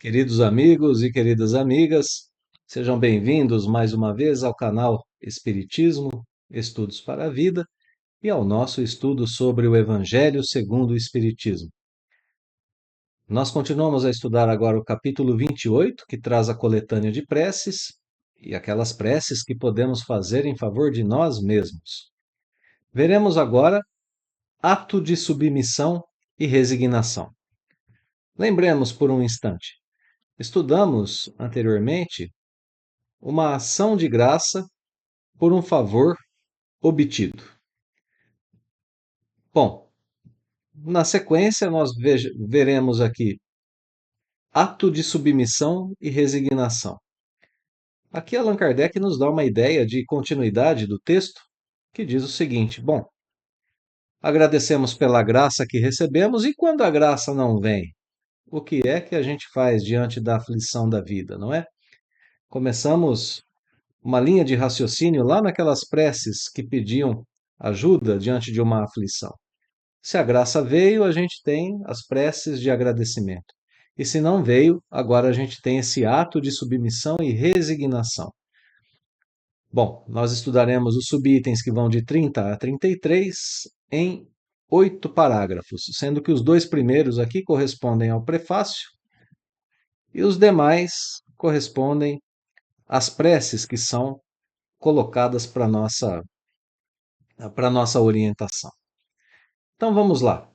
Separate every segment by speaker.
Speaker 1: Queridos amigos e queridas amigas, sejam bem-vindos mais uma vez ao canal Espiritismo, Estudos para a Vida e ao nosso estudo sobre o Evangelho segundo o Espiritismo. Nós continuamos a estudar agora o capítulo 28, que traz a coletânea de preces e aquelas preces que podemos fazer em favor de nós mesmos. Veremos agora ato de submissão e resignação. Lembremos por um instante. Estudamos anteriormente uma ação de graça por um favor obtido. Bom, na sequência nós veremos aqui ato de submissão e resignação. Aqui Allan Kardec nos dá uma ideia de continuidade do texto, que diz o seguinte: bom, agradecemos pela graça que recebemos e quando a graça não vem, o que é que a gente faz diante da aflição da vida, não é? Começamos uma linha de raciocínio lá naquelas preces que pediam ajuda diante de uma aflição. Se a graça veio, a gente tem as preces de agradecimento. E se não veio, agora a gente tem esse ato de submissão e resignação. Bom, nós estudaremos os subitens que vão de 30 a 33 em 8 parágrafos, sendo que os dois primeiros aqui correspondem ao prefácio e os demais correspondem às preces que são colocadas para nossa orientação. Então vamos lá.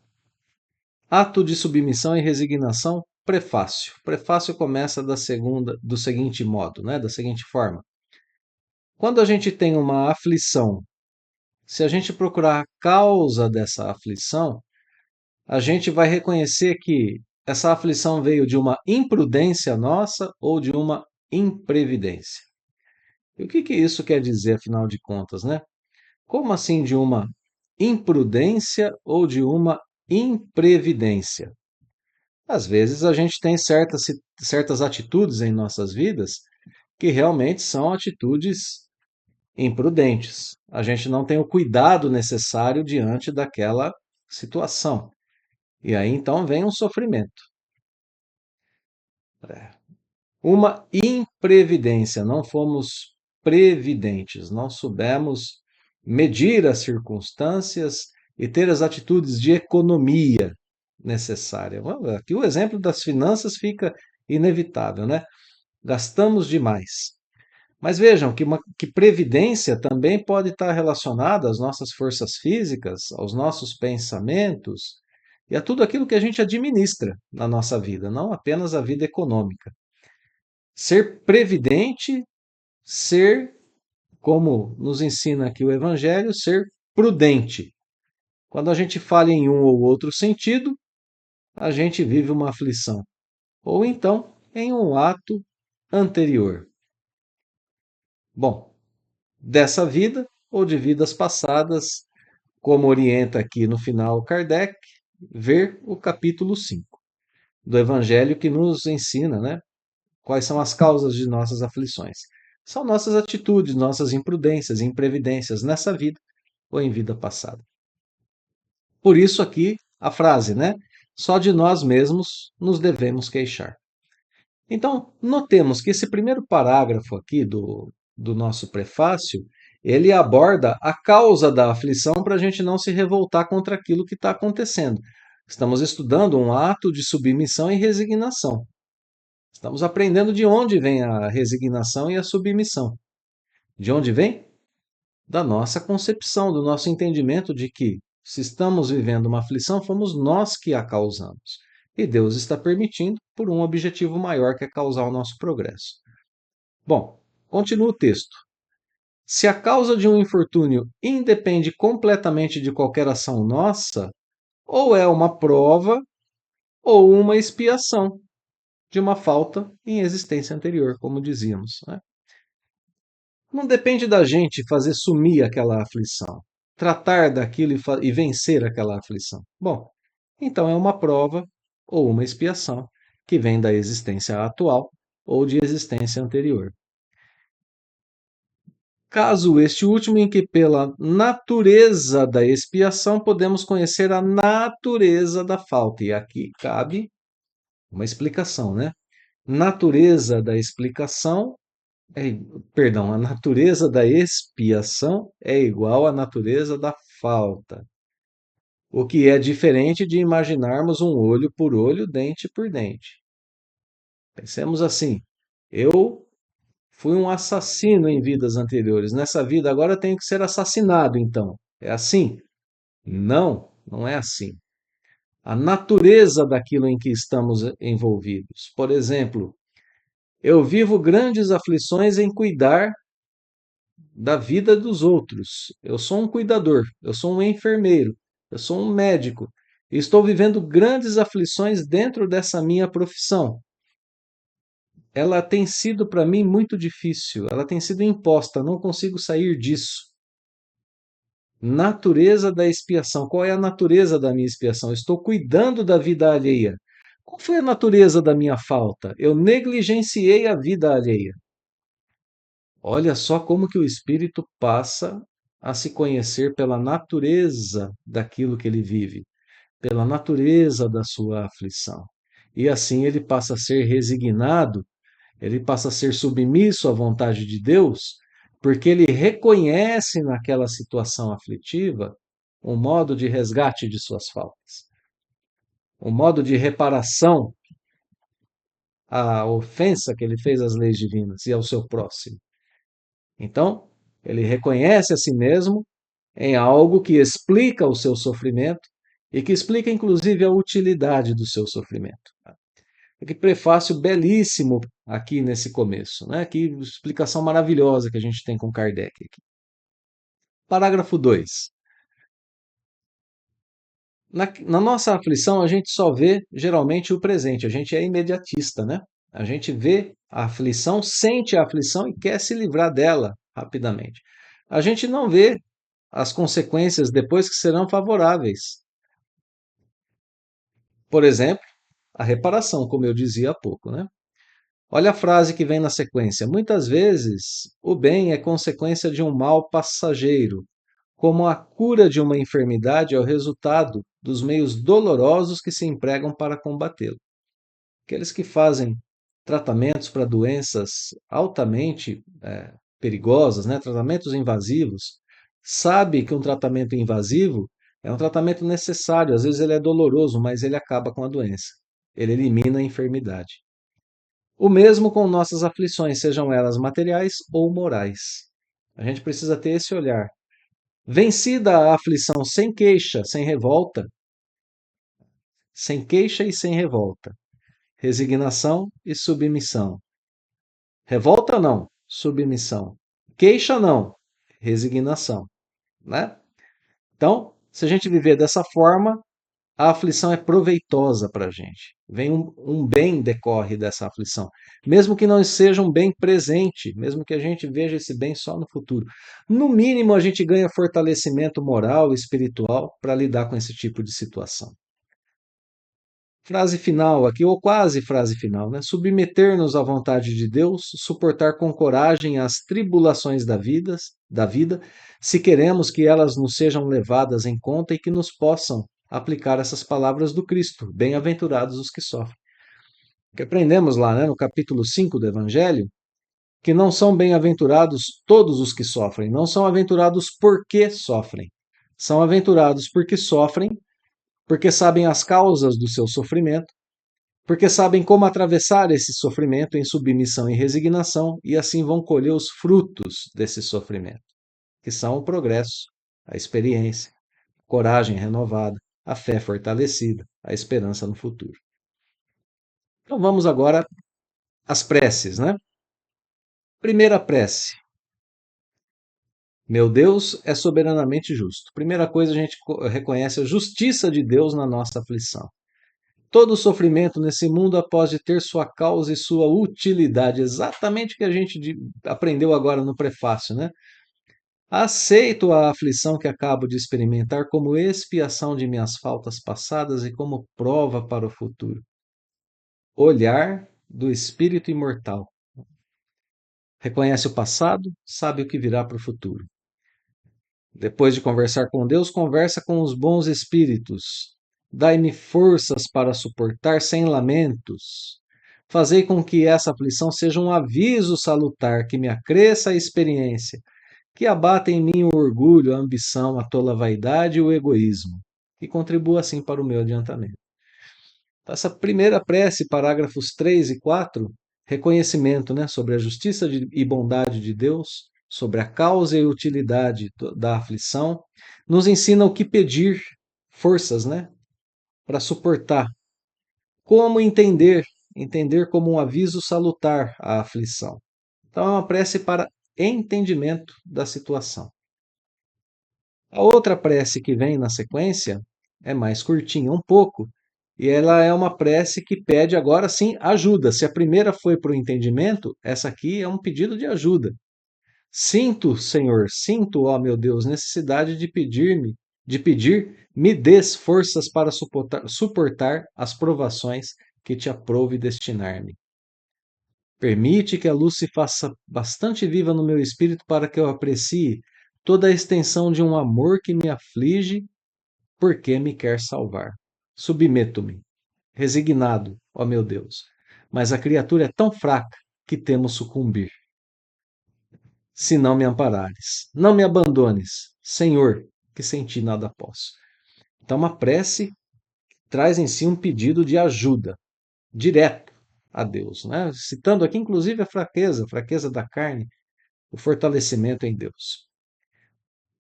Speaker 1: Ato de submissão e resignação, prefácio. Prefácio começa do seguinte modo, né? Da seguinte forma. Quando a gente tem uma aflição, se a gente procurar a causa dessa aflição, a gente vai reconhecer que essa aflição veio de uma imprudência nossa ou de uma imprevidência. E o que isso quer dizer, afinal de contas, né? Como assim de uma imprudência ou de uma imprevidência? Às vezes a gente tem certas atitudes em nossas vidas que realmente são atitudes imprudentes. A gente não tem o cuidado necessário diante daquela situação. E aí então vem um sofrimento. Uma imprevidência, não fomos previdentes, não soubemos medir as circunstâncias e ter as atitudes de economia necessária. Aqui o exemplo das finanças fica inevitável, né? Gastamos demais. Mas vejam que previdência também pode estar relacionada às nossas forças físicas, aos nossos pensamentos e a tudo aquilo que a gente administra na nossa vida, não apenas a vida econômica. Ser previdente, ser, como nos ensina aqui o Evangelho, ser prudente. Quando a gente falha em um ou outro sentido, a gente vive uma aflição. Ou então em um ato anterior. Bom, dessa vida ou de vidas passadas, como orienta aqui no final Kardec, ver o capítulo 5 do Evangelho que nos ensina, né, quais são as causas de nossas aflições. São nossas atitudes, nossas imprudências, imprevidências nessa vida ou em vida passada. Por isso aqui a frase, né? Só de nós mesmos nos devemos queixar. Então, notemos que esse primeiro parágrafo aqui do nosso prefácio, ele aborda a causa da aflição para a gente não se revoltar contra aquilo que está acontecendo. Estamos estudando um ato de submissão e resignação. Estamos aprendendo de onde vem a resignação e a submissão. De onde vem? Da nossa concepção, do nosso entendimento de que, se estamos vivendo uma aflição, fomos nós que a causamos. E Deus está permitindo por um objetivo maior que é causar o nosso progresso. Bom, continua o texto. Se a causa de um infortúnio independe completamente de qualquer ação nossa, ou é uma prova ou uma expiação de uma falta em existência anterior, como dizíamos, né? Não depende da gente fazer sumir aquela aflição, tratar daquilo e vencer aquela aflição. Bom, então é uma prova ou uma expiação que vem da existência atual ou de existência anterior. Caso este último, em que pela natureza da expiação podemos conhecer a natureza da falta. E aqui cabe uma explicação, né? natureza da explicação é, perdão, a natureza da expiação é igual à natureza da falta, o que é diferente de imaginarmos um olho por olho, dente por dente. Pensemos assim: eu fui um assassino em vidas anteriores, nessa vida agora eu tenho que ser assassinado, então. É assim? Não, não é assim. A natureza daquilo em que estamos envolvidos. Por exemplo, eu vivo grandes aflições em cuidar da vida dos outros. Eu sou um cuidador, eu sou um enfermeiro, eu sou um médico. E estou vivendo grandes aflições dentro dessa minha profissão. Ela tem sido para mim muito difícil, ela tem sido imposta, não consigo sair disso. Natureza da expiação. Qual é a natureza da minha expiação? Estou cuidando da vida alheia. Qual foi a natureza da minha falta? Eu negligenciei a vida alheia. Olha só como que o espírito passa a se conhecer pela natureza daquilo que ele vive, pela natureza da sua aflição. E assim ele passa a ser resignado, ele passa a ser submisso à vontade de Deus, porque ele reconhece naquela situação aflitiva um modo de resgate de suas faltas, um modo de reparação à ofensa que ele fez às leis divinas e ao seu próximo. Então, ele reconhece a si mesmo em algo que explica o seu sofrimento e que explica inclusive a utilidade do seu sofrimento. Que prefácio belíssimo aqui nesse começo, né? Que explicação maravilhosa que a gente tem com Kardec aqui. Parágrafo 2. Na nossa aflição, a gente só vê geralmente o presente, a gente é imediatista, né? A gente vê a aflição, sente a aflição e quer se livrar dela rapidamente. A gente não vê as consequências depois que serão favoráveis. Por exemplo, a reparação, como eu dizia há pouco, né? Olha a frase que vem na sequência. Muitas vezes, o bem é consequência de um mal passageiro, como a cura de uma enfermidade é o resultado dos meios dolorosos que se empregam para combatê-lo. Aqueles que fazem tratamentos para doenças altamente perigosas, né, tratamentos invasivos, sabe que um tratamento invasivo é um tratamento necessário. Às vezes ele é doloroso, mas ele acaba com a doença. Ele elimina a enfermidade. O mesmo com nossas aflições, sejam elas materiais ou morais. A gente precisa ter esse olhar. Vencida a aflição sem queixa, sem revolta, sem queixa e sem revolta, resignação e submissão. Revolta não, submissão. Queixa não, resignação, né? Então, se a gente viver dessa forma, a aflição é proveitosa para a gente. Vem um bem decorre dessa aflição. Mesmo que não seja um bem presente, mesmo que a gente veja esse bem só no futuro. No mínimo, a gente ganha fortalecimento moral e espiritual para lidar com esse tipo de situação. Frase final aqui, ou quase frase final, né? Submeter-nos à vontade de Deus, suportar com coragem as tribulações da vida, se queremos que elas nos sejam levadas em conta e que nos possam aplicar essas palavras do Cristo. Bem-aventurados os que sofrem. Que aprendemos lá, né, no capítulo 5 do Evangelho, que não são bem-aventurados todos os que sofrem, não são aventurados porque sofrem. São aventurados porque sofrem, porque sabem as causas do seu sofrimento, porque sabem como atravessar esse sofrimento em submissão e resignação e assim vão colher os frutos desse sofrimento, que são o progresso, a experiência, a coragem renovada, a fé fortalecida, a esperança no futuro. Então vamos agora às preces, né? Primeira prece. Meu Deus é soberanamente justo. Primeira coisa, a gente reconhece a justiça de Deus na nossa aflição. Todo sofrimento nesse mundo após de ter sua causa e sua utilidade, exatamente o que a gente aprendeu agora no prefácio, né? Aceito a aflição que acabo de experimentar como expiação de minhas faltas passadas e como prova para o futuro. Olhar do espírito imortal. Reconhece o passado, sabe o que virá para o futuro. Depois de conversar com Deus, conversa com os bons espíritos. Dai-me forças para suportar sem lamentos, Fazei com que essa aflição seja um aviso salutar, que me acresça a experiência, que abata em mim o orgulho, a ambição, a tola vaidade e o egoísmo, e contribua assim para o meu adiantamento. Essa primeira prece, parágrafos 3 e 4, reconhecimento, né, sobre a justiça e bondade de Deus, sobre a causa e utilidade da aflição, nos ensina o que pedir, forças, né, para suportar. Como entender como um aviso salutar a aflição. Então é uma prece para entendimento da situação. A outra prece que vem na sequência é mais curtinha um pouco, e ela é uma prece que pede agora sim ajuda. Se a primeira foi para o entendimento, essa aqui é um pedido de ajuda. Sinto, Senhor, sinto, ó meu Deus, necessidade de pedir, me dês forças para suportar as provações que te aprouve destinar-me. Permite que a luz se faça bastante viva no meu espírito para que eu aprecie toda a extensão de um amor que me aflige porque me quer salvar. Submeto-me, resignado, ó meu Deus, mas a criatura é tão fraca que temo sucumbir. Se não me amparares, não me abandones, Senhor, que sem ti nada posso. Então, uma prece traz em si um pedido de ajuda, direto a Deus, né? Citando aqui, inclusive, a fraqueza da carne, o fortalecimento em Deus.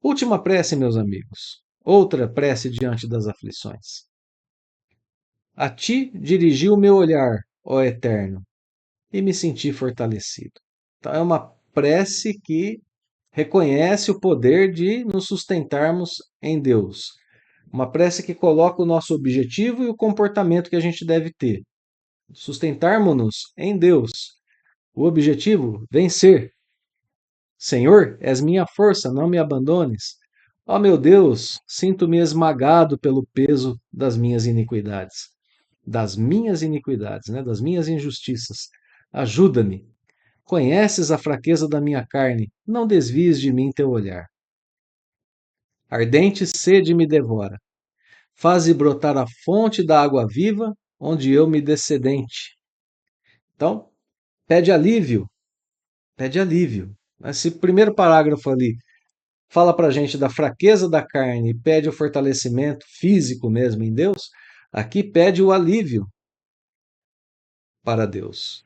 Speaker 1: Última prece, meus amigos. Outra prece diante das aflições. A ti dirigi o meu olhar, ó Eterno, e me senti fortalecido. Então, é uma prece que reconhece o poder de nos sustentarmos em Deus. Uma prece que coloca o nosso objetivo e o comportamento que a gente deve ter. Sustentarmos-nos em Deus. O objetivo, vencer. Senhor, és minha força, não me abandones. Ó meu Deus, sinto-me esmagado pelo peso das minhas iniquidades, né, das minhas injustiças. Ajuda-me. Conheces a fraqueza da minha carne, não desvies de mim teu olhar. Ardente sede me devora. Faze brotar a fonte da água viva, onde eu me descedente. Então, pede alívio, pede alívio. Esse primeiro parágrafo ali fala para a gente da fraqueza da carne, pede o fortalecimento físico mesmo em Deus. Aqui pede o alívio para Deus.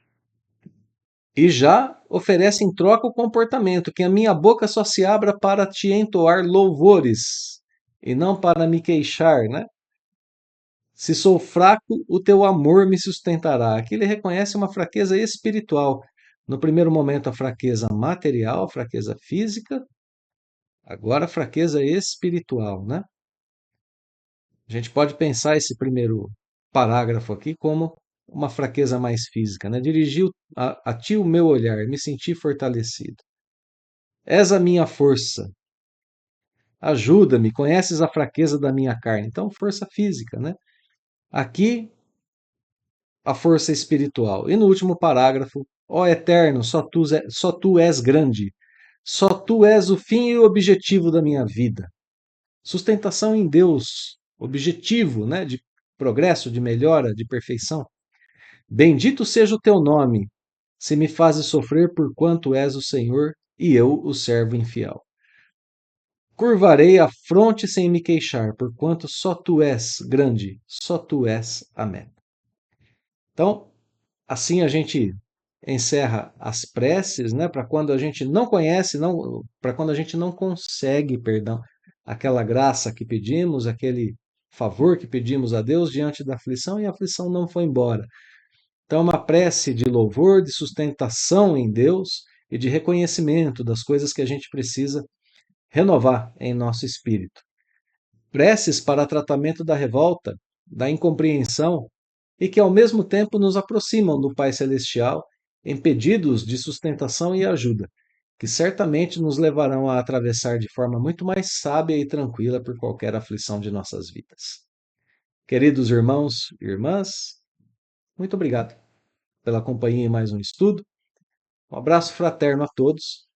Speaker 1: E já oferece em troca o comportamento, que a minha boca só se abra para te entoar louvores, e não para me queixar, né? Se sou fraco, o teu amor me sustentará. Aqui ele reconhece uma fraqueza espiritual. No primeiro momento, a fraqueza material, a fraqueza física, agora a fraqueza espiritual, né? A gente pode pensar esse primeiro parágrafo aqui como uma fraqueza mais física, né? Dirigi a ti o meu olhar, me senti fortalecido. És a minha força. Ajuda-me, conheces a fraqueza da minha carne. Então, força física, né? Aqui, a força espiritual. E no último parágrafo, ó Eterno, só tu és grande. Só tu és o fim e o objetivo da minha vida. Sustentação em Deus, objetivo, né, de progresso, de melhora, de perfeição. Bendito seja o teu nome, se me fazes sofrer por quanto és o Senhor e eu o servo infiel. Curvarei a fronte sem me queixar, porquanto só tu és grande, só tu és a meta. Então, assim a gente encerra as preces, né, para quando a gente não conhece, não, para quando a gente não consegue, perdão, aquela graça que pedimos, aquele favor que pedimos a Deus diante da aflição e a aflição não foi embora. Então, uma prece de louvor, de sustentação em Deus e de reconhecimento das coisas que a gente precisa renovar em nosso espírito. Preces para tratamento da revolta, da incompreensão e que ao mesmo tempo nos aproximam do Pai Celestial em pedidos de sustentação e ajuda, que certamente nos levarão a atravessar de forma muito mais sábia e tranquila por qualquer aflição de nossas vidas. Queridos irmãos e irmãs, muito obrigado pela companhia em mais um estudo. Um abraço fraterno a todos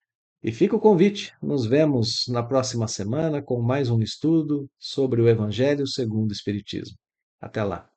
Speaker 1: e fica o convite. Nos vemos na próxima semana com mais um estudo sobre o Evangelho segundo o Espiritismo. Até lá.